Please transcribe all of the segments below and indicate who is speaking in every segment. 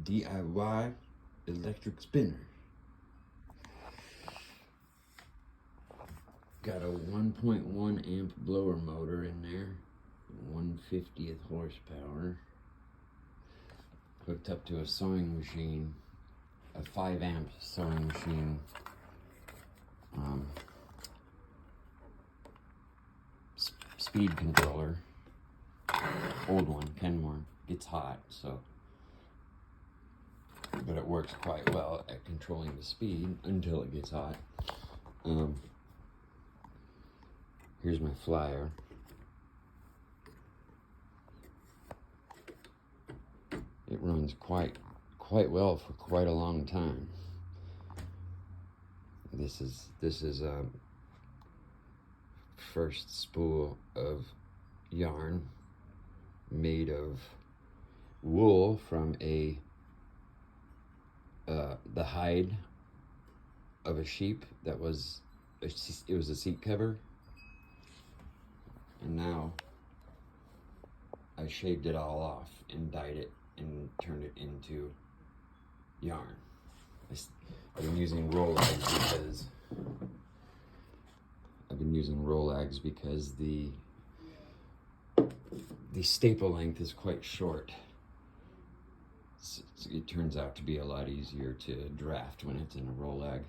Speaker 1: DIY electric spinner. Got a 1.1 amp blower motor in there, 1/50th horsepower. Hooked up to a sewing machine, a 5 amp sewing machine. Speed controller, old one, Kenmore. Gets hot, so, but it works quite well at controlling the speed until it gets hot. Here's my flyer. It runs quite well for quite a long time. This is a first spool of yarn made of wool from the hide of a sheep that was it was a seat cover, and now I shaved it all off and dyed it and turned it into yarn. I've been using Rollags because the staple length is quite short. So it turns out to be a lot easier to draft when it's in a Rollag.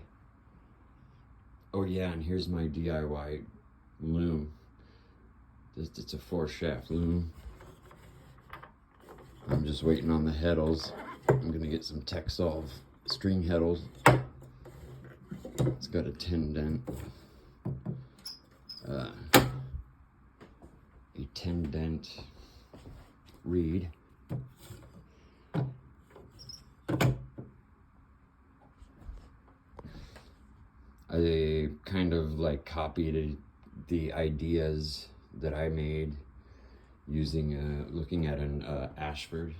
Speaker 1: Oh yeah, and here's my DIY loom. It's a 4-shaft loom. I'm just waiting on the heddles. I'm gonna get some Texsolve string heddles. It's got a 10 dent. A 10 dent reed. I kind of like copied the ideas that I made using looking at an Ashford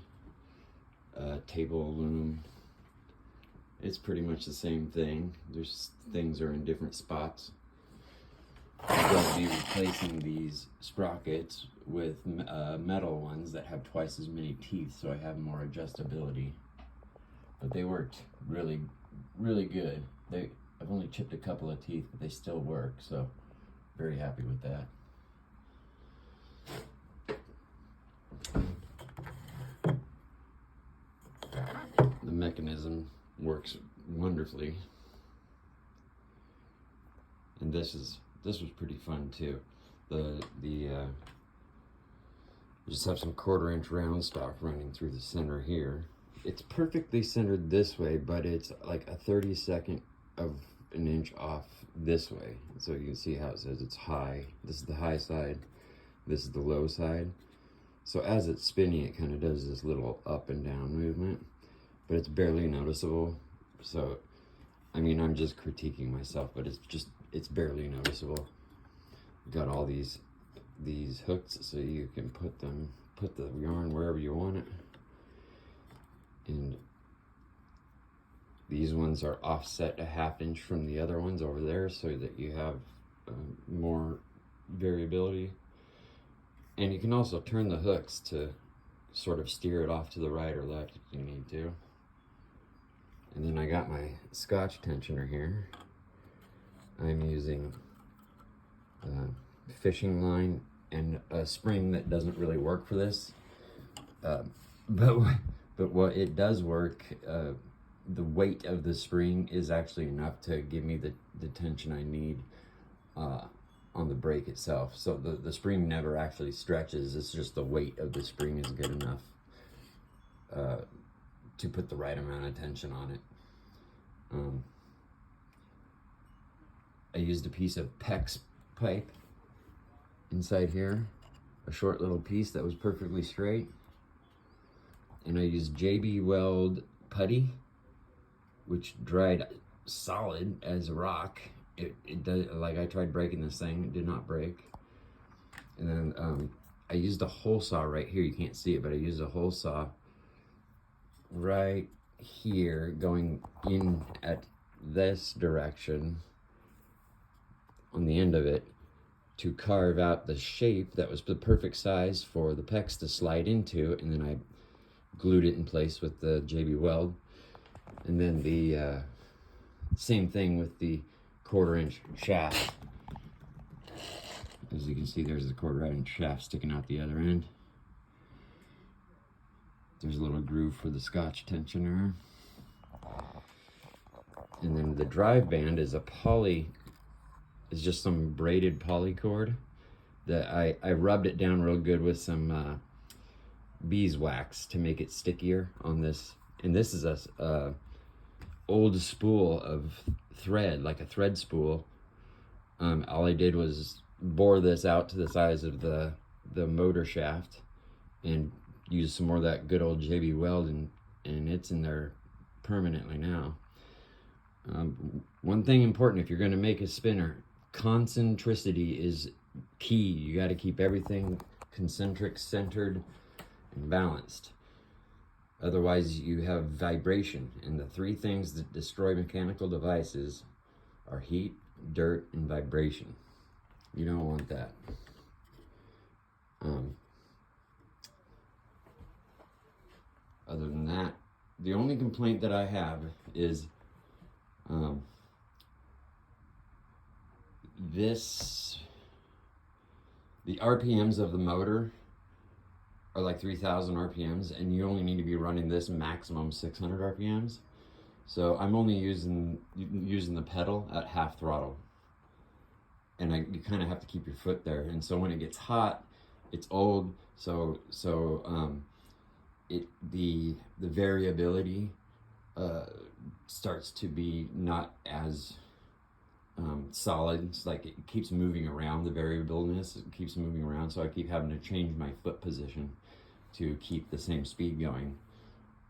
Speaker 1: table loom. It's pretty much the same thing. There's things are in different spots. I'm going to be replacing these sprockets with metal ones that have twice as many teeth, so I have more adjustability. But they worked really good. I've only chipped a couple of teeth, but they still work, so very happy with that. The mechanism works wonderfully, and this was pretty fun too. You just have some 1/4 inch round stock running through the center here. It's perfectly centered this way, but it's like a 32nd of an inch off this way. So you can see how it says it's high. This is the high side. This is the low side. So as it's spinning, it kind of does this little up and down movement, but it's barely noticeable. So, I mean, I'm just critiquing myself, but it's barely noticeable. Got all these hooks so you can put the yarn wherever you want it. And these ones are offset a 1/2 inch from the other ones over there so that you have more variability. And you can also turn the hooks to sort of steer it off to the right or left if you need to. And then I got my Scotch tensioner here. I'm using fishing line and a spring that doesn't really work for this. But what it does work, the weight of the spring is actually enough to give me the tension I need on the brake itself. So the spring never actually stretches. It's just the weight of the spring is good enough to put the right amount of tension on it. I used a piece of PEX pipe inside here, a short little piece that was perfectly straight. And I used JB Weld putty, which dried solid as a rock. It does, like I tried breaking this thing, it did not break. And then I used a hole saw right here. You can't see it, but I used a hole saw right here going in at this direction on the end of it to carve out the shape that was the perfect size for the PEX to slide into. And then I glued it in place with the JB Weld. And then the same thing with the 1/4 inch shaft. As you can see, there's the 1/4 inch shaft sticking out the other end. There's a little groove for the Scotch tensioner. And then the drive band is a poly, is just some braided poly cord that I rubbed it down real good with some beeswax to make it stickier on this. And this is a old spool of thread, like a thread spool. All I did was bore this out to the size of the motor shaft and use some more of that good old JB Weld, and it's in there permanently now. One thing important, if you're going to make a spinner, concentricity is key. You got to keep everything concentric, centered, and balanced. Otherwise, you have vibration. And the 3 things that destroy mechanical devices are heat, dirt, and vibration. You don't want that. Other than that, the only complaint that I have is the RPMs of the motor are like 3,000 RPMs, and you only need to be running this maximum 600 RPMs. So I'm only using the pedal at half throttle, and you kind of have to keep your foot there. And so when it gets hot, it's old, so the variability starts to be not as solid. It's like it keeps moving around. The variableness, it keeps moving around, so I keep having to change my foot position to keep the same speed going,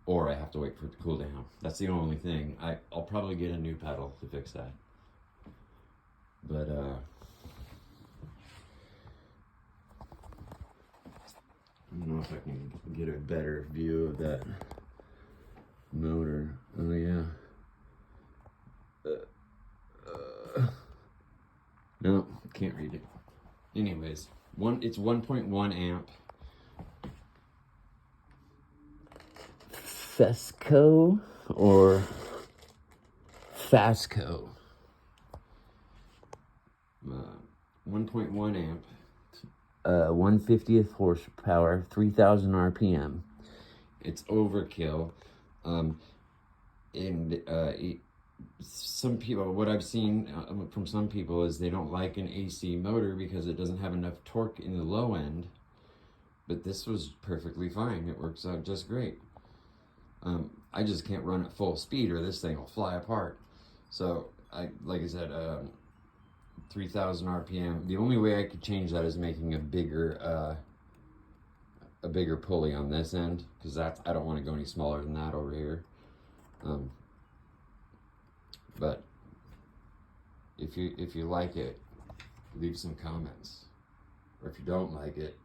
Speaker 1: or I have to wait for it to cool down. That's the only thing. I'll probably get a new pedal to fix that. But I don't know if I can get a better view of that motor. Oh yeah. No, can't read it. Anyways, it's 1.1 amp. Fesco or Fasco. 1.1 amp. 1/50th horsepower, 3,000 RPM. It's overkill. Some people, what I've seen from some people is they don't like an AC motor because it doesn't have enough torque in the low end. But this was perfectly fine. It works out just great. I just can't run at full speed or this thing will fly apart. So like I said, 3,000 RPM. The only way I could change that is making a bigger pulley on this end, because I don't want to go any smaller than that over here. But if you like it, leave some comments. Or if you don't like it,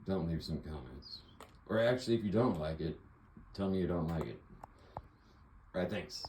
Speaker 1: don't leave some comments. Or actually, if you don't like it, tell me you don't like it. All right, thanks.